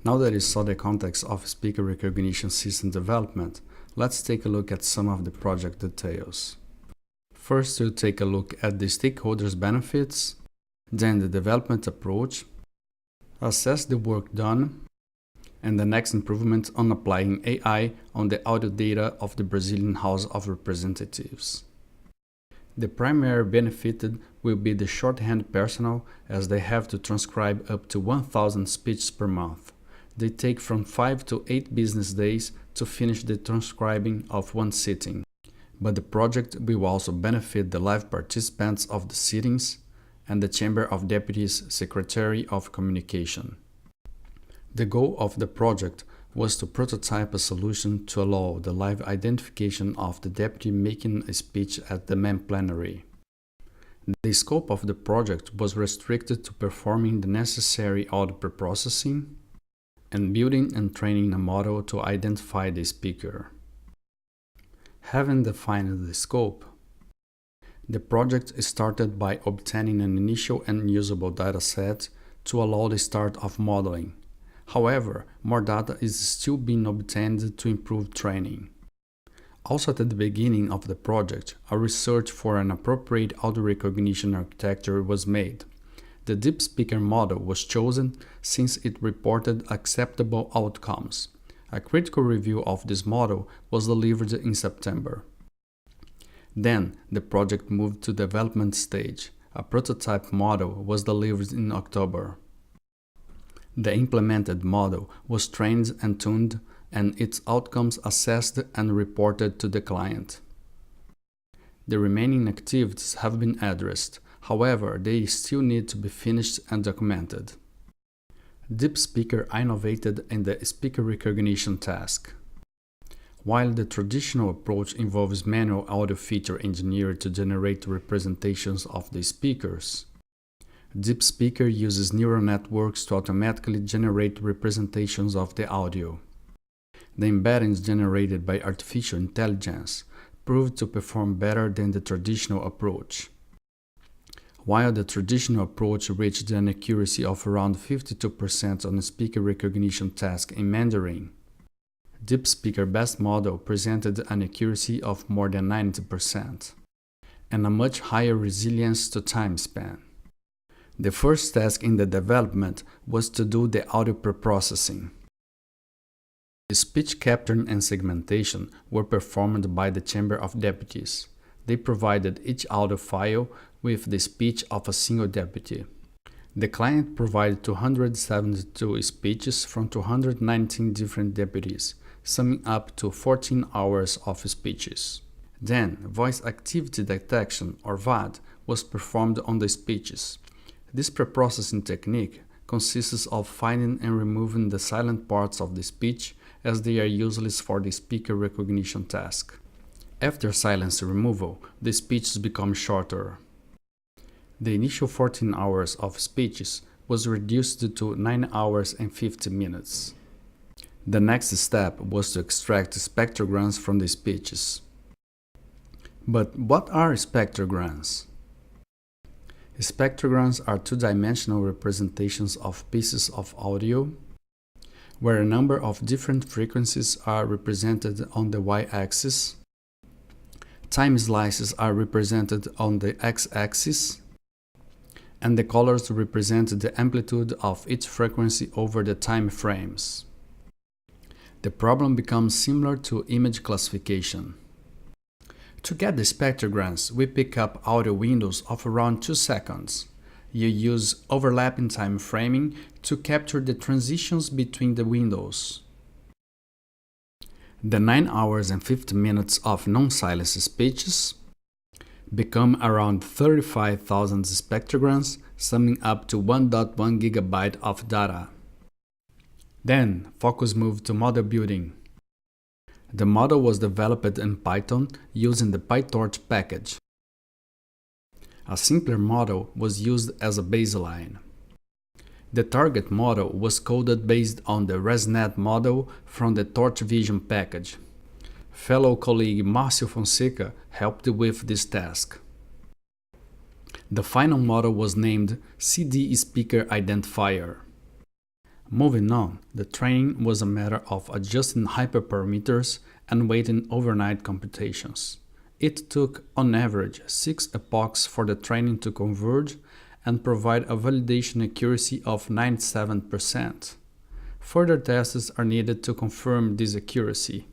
Now that you saw the context of speaker recognition system development, let's take a look at some of the project details. First, we'll take a look at the stakeholders' benefits, then the development approach, assess the work done, and the next improvement on applying AI on the audio data of the Brazilian House of Representatives. The primary benefited will be the shorthand personnel, as they have to transcribe up to 1,000 speeches per month. They take from 5 to 8 business days to finish the transcribing of one sitting. But the project will also benefit the live participants of the sittings and the Chamber of Deputies Secretary of Communication. The goal of the project was to prototype a solution to allow the live identification of the deputy making a speech at the main plenary. The scope of the project was restricted to performing the necessary audio preprocessing and building and training a model to identify the speaker. Having defined the scope, the project started by obtaining an initial and usable dataset to allow the start of modeling. However, more data is still being obtained to improve training. Also at the beginning of the project, a research for an appropriate audio recognition architecture was made. The deep speaker model was chosen since it reported acceptable outcomes. A critical review of this model was delivered in September. Then, the project moved to development stage. A prototype model was delivered in October. The implemented model was trained and tuned, and its outcomes assessed and reported to the client. The remaining activities have been addressed, however, they still need to be finished and documented. Deep Speaker innovated in the speaker recognition task. While the traditional approach involves manual audio feature engineering to generate representations of the speakers, Deep Speaker uses neural networks to automatically generate representations of the audio. The embeddings generated by artificial intelligence proved to perform better than the traditional approach. While the traditional approach reached an accuracy of around 52% on the speaker recognition task in Mandarin, Deep Speaker Best Model presented an accuracy of more than 90% and a much higher resilience to time span. The first task in the development was to do the audio preprocessing. The speech capturing and segmentation were performed by the Chamber of Deputies. They provided each audio file with the speech of a single deputy. The client provided 272 speeches from 219 different deputies, summing up to 14 hours of speeches. Then, voice activity detection, or VAD, was performed on the speeches. This preprocessing technique consists of finding and removing the silent parts of the speech, as they are useless for the speaker recognition task. After silence removal, the speeches become shorter. The initial 14 hours of speeches was reduced to 9 hours and 50 minutes. The next step was to extract spectrograms from the speeches. But what are spectrograms? Spectrograms are two-dimensional representations of pieces of audio, where a number of different frequencies are represented on the y-axis, time slices are represented on the x-axis, and the colors represent the amplitude of each frequency over the time frames. The problem becomes similar to image classification. To get the spectrograms, we pick up audio windows of around 2 seconds. You use overlapping time framing to capture the transitions between the windows. The 9 hours and 50 minutes of non-silence speeches become around 35,000 spectrograms, summing up to 1.1 gigabyte of data. Then, focus moved to model building. The model was developed in Python using the PyTorch package. A simpler model was used as a baseline. The target model was coded based on the ResNet model from the Torch Vision package. Fellow colleague Márcio Fonseca helped with this task. The final model was named CD Speaker Identifier. Moving on, the training was a matter of adjusting hyperparameters and waiting overnight computations. It took, on average, 6 epochs for the training to converge and provide a validation accuracy of 97%. Further tests are needed to confirm this accuracy.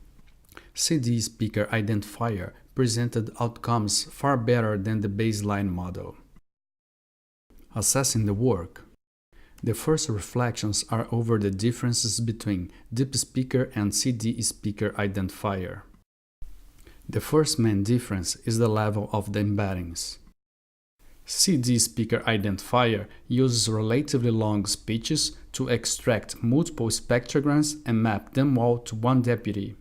CD Speaker Identifier presented outcomes far better than the baseline model. Assessing the work. The first reflections are over the differences between Deep Speaker and CD Speaker Identifier. The first main difference is the level of the embeddings. CD Speaker Identifier uses relatively long speeches to extract multiple spectrograms and map them all to one deputy.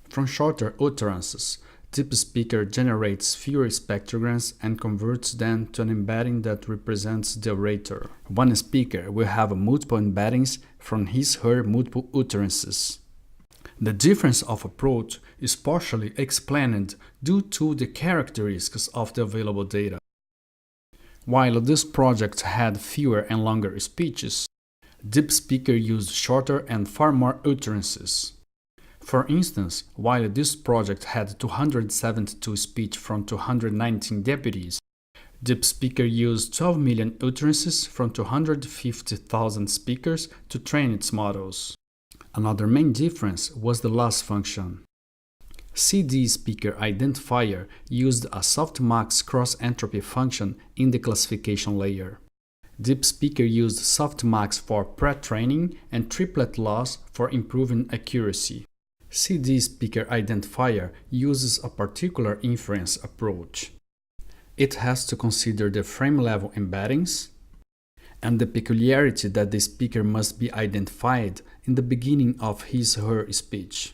From shorter utterances, Deep Speaker generates fewer spectrograms and converts them to an embedding that represents the orator. One speaker will have multiple embeddings from his/her multiple utterances. The difference of approach is partially explained due to the characteristics of the available data. While this project had fewer and longer speeches, Deep Speaker used shorter and far more utterances. For instance, while this project had 272 speech from 219 deputies, Deep Speaker used 12 million utterances from 250,000 speakers to train its models. Another main difference was the loss function. CD Speaker Identifier used a softmax cross-entropy function in the classification layer. Deep Speaker used softmax for pre-training and triplet loss for improving accuracy. CD Speaker Identifier uses a particular inference approach. It has to consider the frame-level embeddings and the peculiarity that the speaker must be identified in the beginning of his/her speech.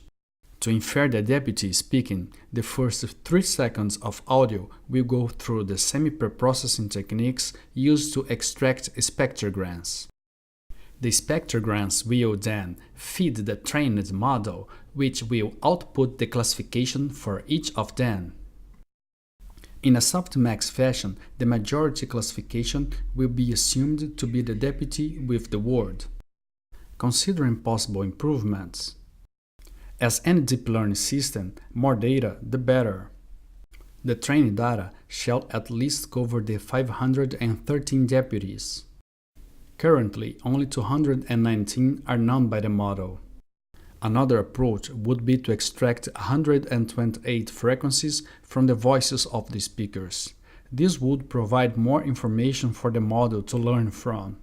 To infer the deputy speaking, the first 3 seconds of audio will go through the semi-preprocessing techniques used to extract spectrograms. The spectrograms will then feed the trained model, which will output the classification for each of them. In a softmax fashion, the majority classification will be assumed to be the deputy with the word. Considering possible improvements. As any deep learning system, more data, the better. The training data shall at least cover the 513 deputies. Currently, only 219 are known by the model. Another approach would be to extract 128 frequencies from the voices of the speakers. This would provide more information for the model to learn from.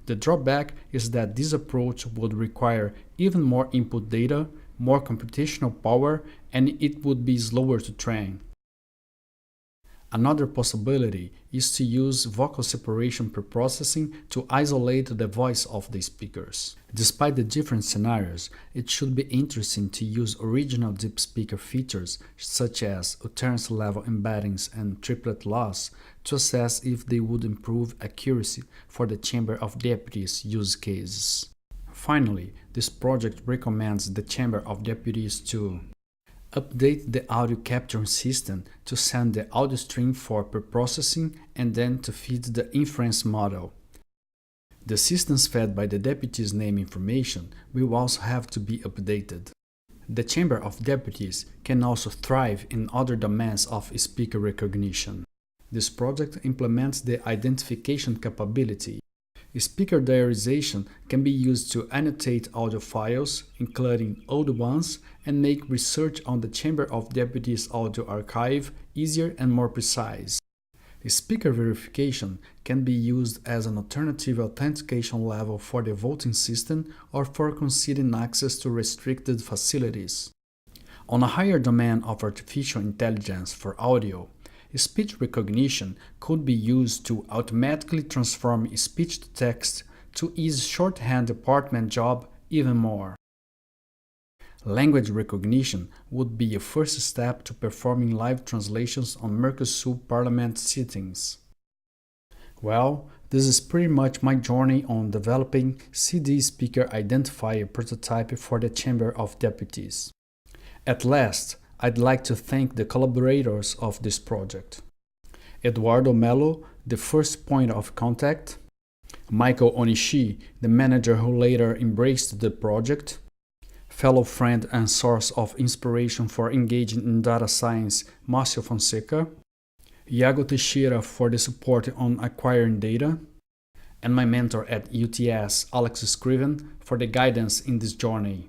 The drawback is that this approach would require even more input data, more computational power, and it would be slower to train. Another possibility is to use vocal separation preprocessing to isolate the voice of the speakers. Despite the different scenarios, it should be interesting to use original deep speaker features such as utterance level embeddings and triplet loss to assess if they would improve accuracy for the Chamber of Deputies use cases. Finally, this project recommends the Chamber of Deputies to update the audio capturing system to send the audio stream for preprocessing and then to feed the inference model. The systems fed by the deputy's name information will also have to be updated. The Chamber of Deputies can also thrive in other domains of speaker recognition. This project implements the identification capability. Speaker diarization can be used to annotate audio files, including old ones, and make research on the Chamber of Deputies audio archive easier and more precise. Speaker verification can be used as an alternative authentication level for the voting system or for conceding access to restricted facilities. On a higher domain of artificial intelligence for audio, speech recognition could be used to automatically transform speech to text to ease shorthand department job even more. Language recognition would be a first step to performing live translations on Mercosur Parliament sittings. Well, this is pretty much my journey on developing CD Speaker Identifier prototype for the Chamber of Deputies. At last, I'd like to thank the collaborators of this project. Eduardo Melo, the first point of contact, Michael Onishi, the manager who later embraced the project, fellow friend and source of inspiration for engaging in data science, Márcio Fonseca, Iago Teixeira for the support on acquiring data, and my mentor at UTS, Alex Scriven, for the guidance in this journey.